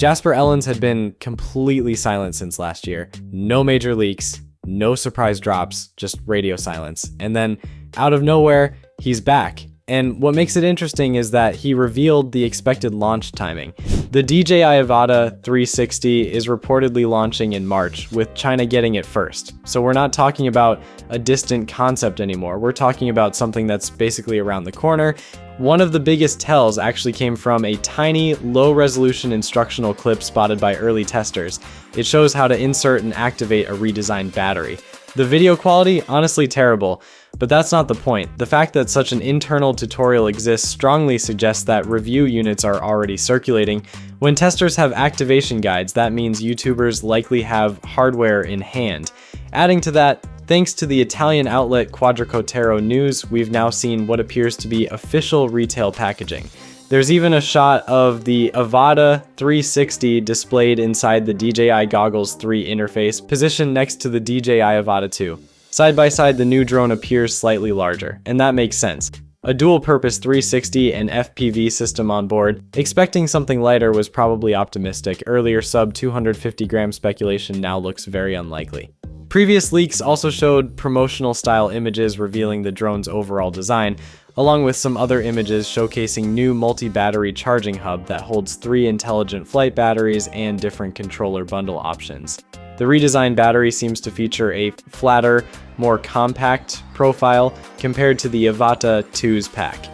Jasper Ellens had been completely silent since last year. No major leaks, no surprise drops, just radio silence. And then, out of nowhere, he's back. And what makes it interesting is that he revealed the expected launch timing. The DJI Avata 360 is reportedly launching in March, with China getting it first. So we're not talking about a distant concept anymore. We're talking about something that's basically around the corner. One of the biggest tells actually came from a tiny, low-resolution instructional clip spotted by early testers. It shows how to insert and activate a redesigned battery. The video quality, honestly terrible, but that's not the point. The fact that such an internal tutorial exists strongly suggests that review units are already circulating. When testers have activation guides, that means YouTubers likely have hardware in hand. Adding to that, thanks to the Italian outlet Quadricotero News, we've now seen what appears to be official retail packaging. There's even a shot of the Avata 360 displayed inside the DJI Goggles 3 interface, positioned next to the DJI Avata 2. Side by side, the new drone appears slightly larger, and that makes sense. A dual-purpose 360 and FPV system on board. Expecting something lighter was probably optimistic. Earlier sub-250-gram speculation now looks very unlikely. Previous leaks also showed promotional style images revealing the drone's overall design, along with some other images showcasing new multi-battery charging hub that holds 3 intelligent flight batteries and different controller bundle options. The redesigned battery seems to feature a flatter, more compact profile compared to the Avata 2's pack.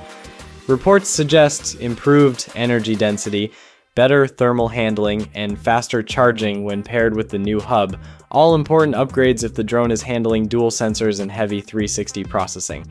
Reports suggest improved energy density, better thermal handling, and faster charging when paired with the new hub, all important upgrades if the drone is handling dual sensors and heavy 360 processing.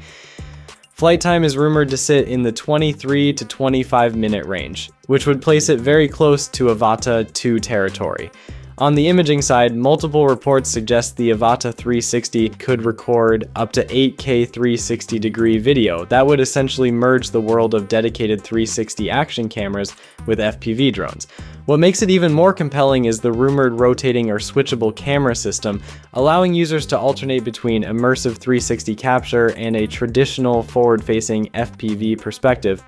Flight time is rumored to sit in the 23 to 25 minute range, which would place it very close to Avata 2 territory. On the imaging side, multiple reports suggest the Avata 360 could record up to 8K 360-degree video. That would essentially merge the world of dedicated 360 action cameras with FPV drones. What makes it even more compelling is the rumored rotating or switchable camera system, allowing users to alternate between immersive 360 capture and a traditional forward-facing FPV perspective.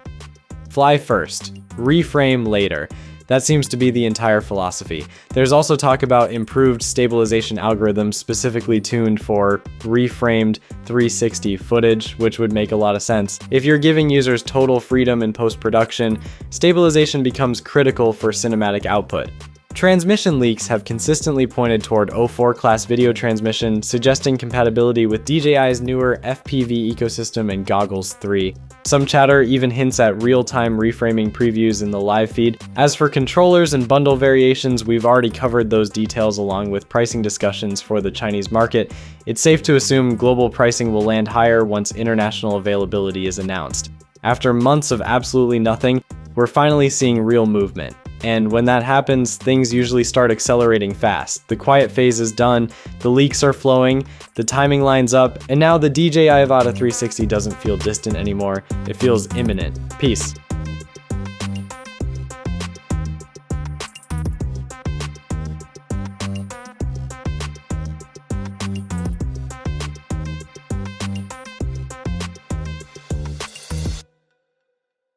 Fly first, reframe later. That seems to be the entire philosophy. There's also talk about improved stabilization algorithms specifically tuned for reframed 360 footage, which would make a lot of sense. If you're giving users total freedom in post-production, stabilization becomes critical for cinematic output. Transmission leaks have consistently pointed toward O4 class video transmission, suggesting compatibility with DJI's newer FPV ecosystem and Goggles 3. Some chatter even hints at real-time reframing previews in the live feed. As for controllers and bundle variations, we've already covered those details along with pricing discussions for the Chinese market. It's safe to assume global pricing will land higher once international availability is announced. After months of absolutely nothing, we're finally seeing real movement. And when that happens, things usually start accelerating fast. The quiet phase is done, the leaks are flowing, the timing lines up, and now the DJI Avata 360 doesn't feel distant anymore. It feels imminent. Peace.